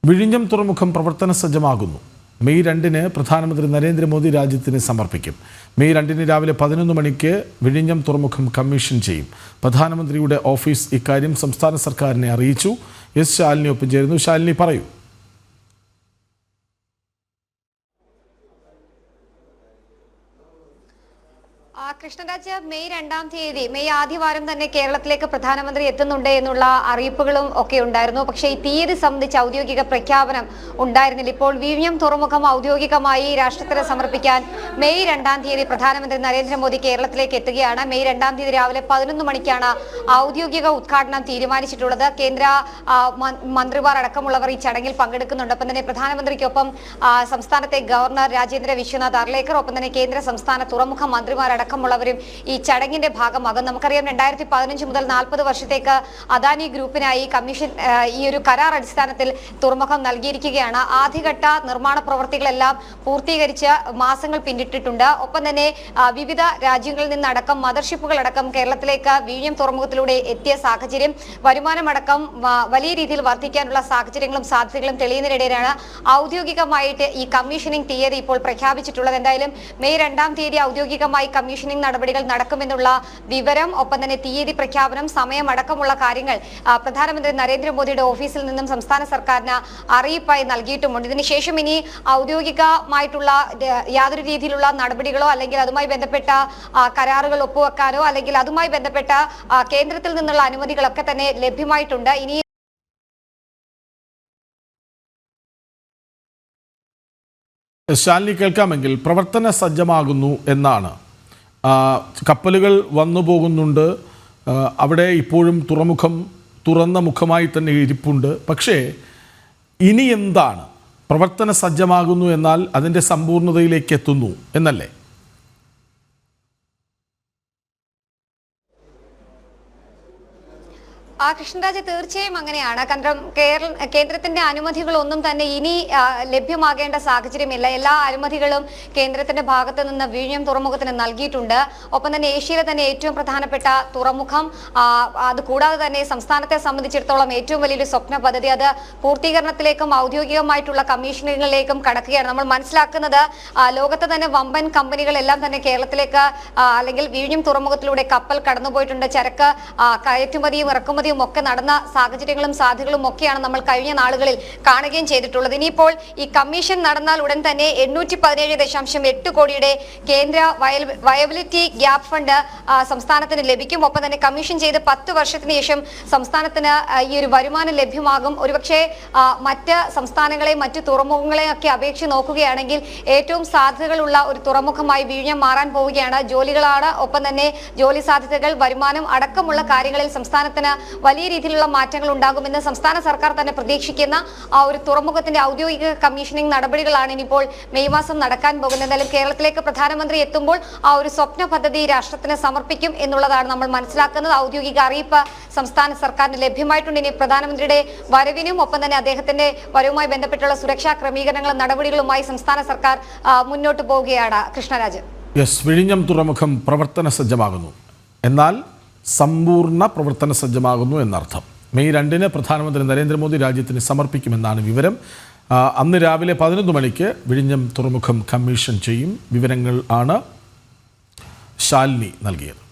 വിഴിഞ്ഞം തുറമുഖം പ്രവർത്തന സജ്ജമാകുന്നു. മെയ് 2-ന് പ്രധാനമന്ത്രി നരേന്ദ്രമോദി രാജ്യത്തിന് സമർപ്പിക്കും. മെയ് 2-ന് രാവിലെ 11 മണിക്ക് വിഴിഞ്ഞം തുറമുഖം കമ്മീഷൻ ചെയ്യും. പ്രധാനമന്ത്രിയുടെ ഓഫീസ് ഇക്കാര്യം സംസ്ഥാന സർക്കാരിനെ അറിയിച്ചു. എസ് ശാലിനി ഒപ്പം ചേരുന്നു. ശാലിനി, പറയൂ. കൃഷ്ണരാജ്, മെയ് 2-ാം തീയതി, മെയ് ആദ്യവാരം തന്നെ കേരളത്തിലേക്ക് പ്രധാനമന്ത്രി എത്തുന്നുണ്ട് എന്നുള്ള അറിയിപ്പുകളും ഒക്കെ ഉണ്ടായിരുന്നു. പക്ഷേ ഈ തീയതി സംബന്ധിച്ച് ഔദ്യോഗിക പ്രഖ്യാപനം ഉണ്ടായിരുന്നില്ല. ഇപ്പോൾ വിഴിഞ്ഞം തുറമുഖം ഔദ്യോഗികമായി രാഷ്ട്രത്തിന് സമർപ്പിക്കാൻ മെയ് 2-ാം തീയതി പ്രധാനമന്ത്രി നരേന്ദ്രമോദി കേരളത്തിലേക്ക് എത്തുകയാണ്. മെയ് 2-ാം തീയതി രാവിലെ 11 മണിക്കാണ് ഔദ്യോഗിക ഉദ്ഘാടനം തീരുമാനിച്ചിട്ടുള്ളത്. കേന്ദ്ര മന്ത്രിമാർ അടക്കമുള്ളവർ ഈ ചടങ്ങിൽ പങ്കെടുക്കുന്നുണ്ട്. ഒപ്പം തന്നെ പ്രധാനമന്ത്രിക്കൊപ്പം സംസ്ഥാനത്തെ ഗവർണർ രാജേന്ദ്ര വിശ്വനാഥ് അർലേക്കർ, ഒപ്പം തന്നെ കേന്ദ്ര സംസ്ഥാന തുറമുഖ മന്ത്രിമാരടക്കമുള്ളവരും ഈ ചടങ്ങിന്റെ ഭാഗമാകും. നമുക്കറിയാം, 2015 മുതൽ 40 വർഷത്തേക്ക് അദാനി ഗ്രൂപ്പിനായി കമ്മീഷൻ ഈ ഒരു കരാർ അടിസ്ഥാനത്തിൽ തുറമുഖം നൽകിയിരിക്കുകയാണ്. ആദ്യഘട്ട നിർമ്മാണ പ്രവൃത്തികളെല്ലാം പൂർത്തീകരിച്ച് മാസങ്ങൾ പിന്നിട്ടിട്ടുണ്ട്. ഒപ്പം തന്നെ വിവിധ രാജ്യങ്ങളിൽ നിന്നടക്കം മദർഷിപ്പുകളടക്കം കേരളത്തിലേക്ക് വിഴിഞ്ഞം തുറമുഖത്തിലൂടെ എത്തിയ സാഹചര്യം, വരുമാനമടക്കം വലിയ രീതിയിൽ വർദ്ധിക്കാനുള്ള സാഹചര്യങ്ങളും സാധ്യതകളും തെളിയുന്നതിനിടെയാണ് ഔദ്യോഗികമായിട്ട് ഈ കമ്മീഷനിങ് തീയതി ഇപ്പോൾ പ്രഖ്യാപിച്ചിട്ടുള്ളത്. എന്തായാലും മെയ് 2-ാം തീയതി ഔദ്യോഗികമായി കമ്മീഷനിങ് നടപടികൾ നടക്കുമെന്നുള്ള വിവരം, ഒപ്പം തന്നെ തീയതി പ്രഖ്യാപനം, സമയമടക്കമുള്ള കാര്യങ്ങൾ പ്രധാനമന്ത്രി നരേന്ദ്രമോദിയുടെ ഓഫീസിൽ നിന്നും സംസ്ഥാന സർക്കാരിന് അറിയിപ്പായി നൽകിയിട്ടുമുണ്ട്. ഇതിനുശേഷം ഇനി ഔദ്യോഗികമായിട്ടുള്ള യാതൊരു രീതിയിലുള്ള നടപടികളോ അല്ലെങ്കിൽ അതുമായി ബന്ധപ്പെട്ട കരാറുകൾ ഒപ്പുവെക്കാനോ അല്ലെങ്കിൽ അതുമായി ബന്ധപ്പെട്ട കേന്ദ്രത്തിൽ നിന്നുള്ള അനുമതികളൊക്കെ തന്നെ ലഭ്യമായിട്ടുണ്ട്. ഇനി ശാലിനി, കേൾക്കാമെങ്കിൽ പ്രവർത്തന സജ്ജമാകുന്നു എന്നാണ്. കപ്പലുകൾ വന്നു പോകുന്നുണ്ട്. അവിടെ ഇപ്പോഴും തുറമുഖം തുറന്ന മുഖമായി തന്നെ ഇരിപ്പുണ്ട്. പക്ഷേ ഇനി എന്താണ്? പ്രവർത്തന സജ്ജമാകുന്നു എന്നാൽ അതിൻ്റെ സമ്പൂർണ്ണതയിലേക്ക് എത്തുന്നു എന്നല്ലേ? കൃഷ്ണരാജ്, തീർച്ചയായും അങ്ങനെയാണ്. കാരണം കേന്ദ്രത്തിന്റെ അനുമതികളൊന്നും തന്നെ ഇനി ലഭ്യമാകേണ്ട സാഹചര്യമില്ല. എല്ലാ അനുമതികളും കേന്ദ്രത്തിന്റെ ഭാഗത്ത് നിന്ന് വിഴിഞ്ഞം തുറമുഖത്തിന് നൽകിയിട്ടുണ്ട്. ഒപ്പം തന്നെ ഏഷ്യയിലെ തന്നെ ഏറ്റവും പ്രധാനപ്പെട്ട തുറമുഖം, അതുകൂടാതെ തന്നെ സംസ്ഥാനത്തെ സംബന്ധിച്ചിടത്തോളം ഏറ്റവും വലിയൊരു സ്വപ്ന പദ്ധതി, അത് പൂർത്തീകരണത്തിലേക്കും ഔദ്യോഗികമായിട്ടുള്ള കമ്മീഷനിങ്ങിലേക്കും കടക്കുകയാണ്. നമ്മൾ മനസ്സിലാക്കുന്നത്, ലോകത്തെ തന്നെ വമ്പൻ കമ്പനികളെല്ലാം തന്നെ കേരളത്തിലേക്ക് അല്ലെങ്കിൽ വിഴിഞ്ഞം തുറമുഖത്തിലൂടെ കപ്പൽ കടന്നുപോയിട്ടുണ്ട്. ചരക്ക് കയറ്റുമതിയും ഇറക്കുമതിയും ഒക്കെ നടന്ന സാഹചര്യങ്ങളും സാധ്യതകളും ഒക്കെയാണ് നമ്മൾ കഴിഞ്ഞ നാളുകളിൽ കാണുകയും ചെയ്തിട്ടുള്ളത്. ഇനിയിപ്പോൾ ഈ കമ്മീഷൻ നടന്നാൽ ഉടൻ തന്നെ 817.8 കോടിയുടെ കേന്ദ്ര വയബിലിറ്റി ഗ്യാപ് ഫണ്ട് സംസ്ഥാനത്തിന് ലഭിക്കും. ഒപ്പം തന്നെ കമ്മീഷൻ ചെയ്ത് 10 വർഷത്തിന് ശേഷം സംസ്ഥാനത്തിന് ഈ ഒരു വരുമാനം ലഭ്യമാകും. ഒരുപക്ഷെ മറ്റ് സംസ്ഥാനങ്ങളെയും മറ്റു തുറമുഖങ്ങളെയും ഒക്കെ അപേക്ഷിച്ച് നോക്കുകയാണെങ്കിൽ ഏറ്റവും സാധ്യതകളുള്ള ഒരു തുറമുഖമായി വിഴിഞ്ഞം മാറാൻ പോവുകയാണ്. ജോലികളാണ്, ഒപ്പം തന്നെ ജോലി സാധ്യതകൾ, വരുമാനം അടക്കമുള്ള കാര്യങ്ങളിൽ സംസ്ഥാനത്തിന് വലിയ രീതിയിലുള്ള മാറ്റങ്ങൾ ഉണ്ടാകുമെന്ന് സംസ്ഥാന സർക്കാർ തന്നെ പ്രതീക്ഷിക്കുന്ന ആ ഒരു തുറമുഖത്തിന്റെ ഔദ്യോഗിക കമ്മീഷനിങ് നടപടികളാണ് ഇനിയിപ്പോൾ മെയ് മാസം നടക്കാൻ പോകുന്നത്. എന്തായാലും കേരളത്തിലേക്ക് പ്രധാനമന്ത്രി എത്തുമ്പോൾ ആ ഒരു സ്വപ്ന പദ്ധതി രാഷ്ട്രത്തിന് സമർപ്പിക്കും എന്നുള്ളതാണ് നമ്മൾ മനസ്സിലാക്കുന്നത്. ഔദ്യോഗിക അറിയിപ്പ് സംസ്ഥാന സർക്കാരിന് ലഭ്യമായിട്ടുണ്ട്. ഇനി പ്രധാനമന്ത്രിയുടെ വരവിനും ഒപ്പം തന്നെ അദ്ദേഹത്തിന്റെ വരവുമായി ബന്ധപ്പെട്ടുള്ള സുരക്ഷാ ക്രമീകരണങ്ങളും നടപടികളുമായി സംസ്ഥാന സർക്കാർ മുന്നോട്ട് പോവുകയാണ്. കൃഷ്ണരാജ്, വിഴിഞ്ഞം തുറമുഖം പ്രവർത്തന സജ്ജമാകുന്നു എന്നാൽ സമ്പൂർണ്ണ പ്രവർത്തന സജ്ജമാകുന്നു എന്നർത്ഥം. മെയ് 2-ന് പ്രധാനമന്ത്രി നരേന്ദ്രമോദി രാജ്യത്തിന് സമർപ്പിക്കുമെന്നാണ് വിവരം. അന്ന് രാവിലെ 11 മണിക്ക് വിഴിഞ്ഞം തുറമുഖം കമ്മീഷൻ ചെയ്യും. വിവരങ്ങൾ ആണ് ശാലിനി നൽകിയത്.